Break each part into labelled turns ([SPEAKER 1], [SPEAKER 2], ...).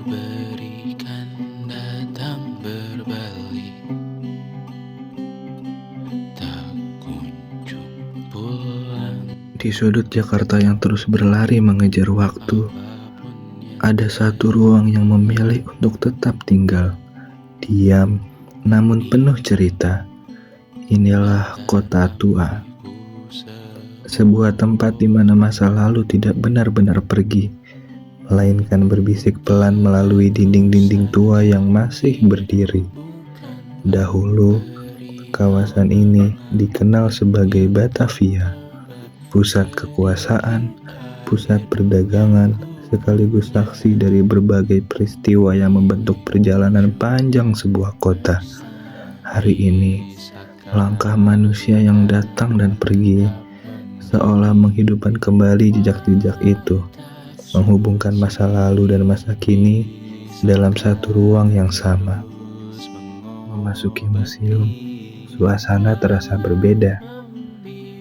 [SPEAKER 1] berikan datang berbalik, tak kunjung pulang.
[SPEAKER 2] Di sudut Jakarta yang terus berlari mengejar waktu, ada satu ruang yang memilih untuk tetap tinggal, diam namun penuh cerita. Inilah kota tua, sebuah tempat di mana masa lalu tidak benar-benar pergi, melainkan berbisik pelan melalui dinding-dinding tua yang masih berdiri. Dahulu, kawasan ini dikenal sebagai Batavia, pusat kekuasaan, pusat perdagangan, sekaligus saksi dari berbagai peristiwa yang membentuk perjalanan panjang sebuah kota. Hari ini, langkah manusia yang datang dan pergi seolah menghidupkan kembali jejak-jejak itu, menghubungkan masa lalu dan masa kini dalam satu ruang yang sama. Memasuki museum, suasana terasa berbeda.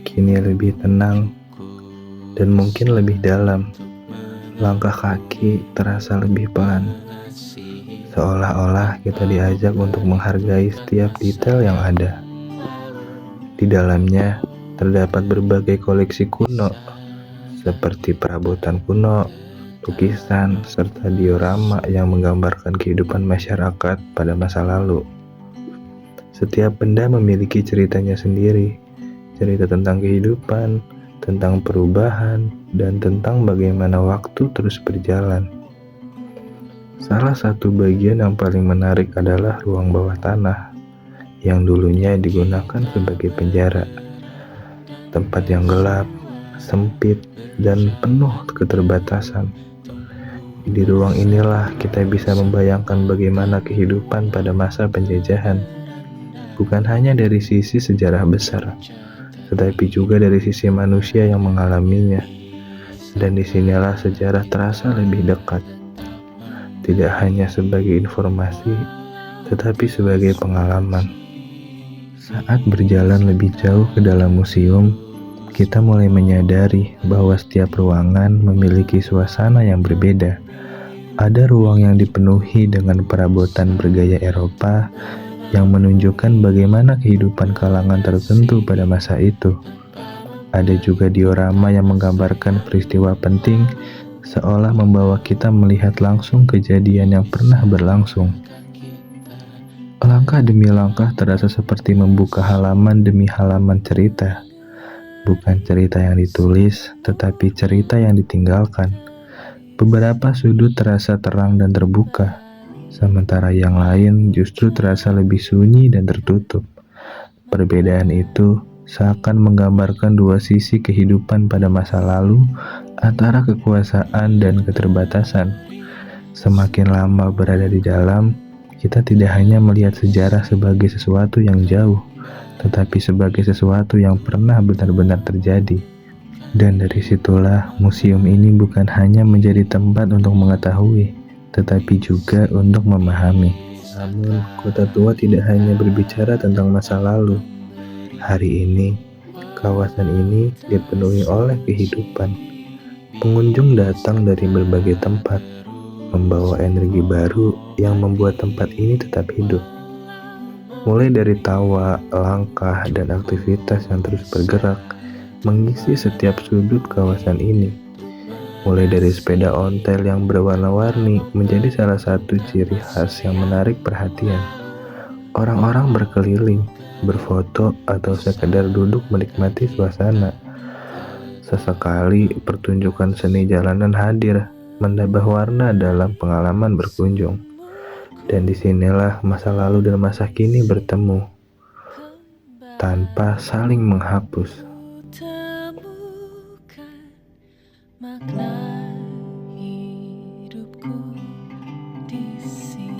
[SPEAKER 2] Kini lebih tenang dan mungkin lebih dalam. Langkah kaki terasa lebih pelan, seolah-olah kita diajak untuk menghargai setiap detail yang ada. Di dalamnya terdapat berbagai koleksi kuno, seperti perabotan kuno, lukisan, serta diorama yang menggambarkan kehidupan masyarakat pada masa lalu. Setiap benda memiliki ceritanya sendiri, cerita tentang kehidupan, tentang perubahan, dan tentang bagaimana waktu terus berjalan. Salah satu bagian yang paling menarik adalah ruang bawah tanah, yang dulunya digunakan sebagai penjara. Tempat yang gelap, sempit, dan penuh keterbatasan. Di ruang inilah kita bisa membayangkan bagaimana kehidupan pada masa penjajahan, bukan hanya dari sisi sejarah besar, tetapi juga dari sisi manusia yang mengalaminya. Dan disinilah sejarah terasa lebih dekat, tidak hanya sebagai informasi, tetapi sebagai pengalaman. Saat berjalan lebih jauh ke dalam museum, kita mulai menyadari bahwa setiap ruangan memiliki suasana yang berbeda. Ada ruang yang dipenuhi dengan perabotan bergaya Eropa yang menunjukkan bagaimana kehidupan kalangan tertentu pada masa itu. Ada juga diorama yang menggambarkan peristiwa penting, seolah membawa kita melihat langsung kejadian yang pernah berlangsung. Langkah demi langkah terasa seperti membuka halaman demi halaman cerita. Bukan cerita yang ditulis, tetapi cerita yang ditinggalkan. Beberapa sudut terasa terang dan terbuka, sementara yang lain justru terasa lebih sunyi dan tertutup. Perbedaan itu seakan menggambarkan dua sisi kehidupan pada masa lalu, antara kekuasaan dan keterbatasan. Semakin lama berada di dalam, kita tidak hanya melihat sejarah sebagai sesuatu yang jauh, tetapi sebagai sesuatu yang pernah benar-benar terjadi. Dan dari situlah museum ini bukan hanya menjadi tempat untuk mengetahui, tetapi juga untuk memahami. Namun, kota tua tidak hanya berbicara tentang masa lalu. Hari ini, kawasan ini dipenuhi oleh kehidupan. Pengunjung datang dari berbagai tempat, membawa energi baru yang membuat tempat ini tetap hidup. Mulai dari tawa, langkah, dan aktivitas yang terus bergerak, mengisi setiap sudut kawasan ini. Mulai dari sepeda ontel yang berwarna-warni menjadi salah satu ciri khas yang menarik perhatian. Orang-orang berkeliling, berfoto, atau sekedar duduk menikmati suasana. Sesekali pertunjukan seni jalanan hadir, menambah warna dalam pengalaman berkunjung. Dan disinilah masa lalu dan masa kini bertemu, tanpa saling menghapus.
[SPEAKER 1] Temukan makna hidupku di sini.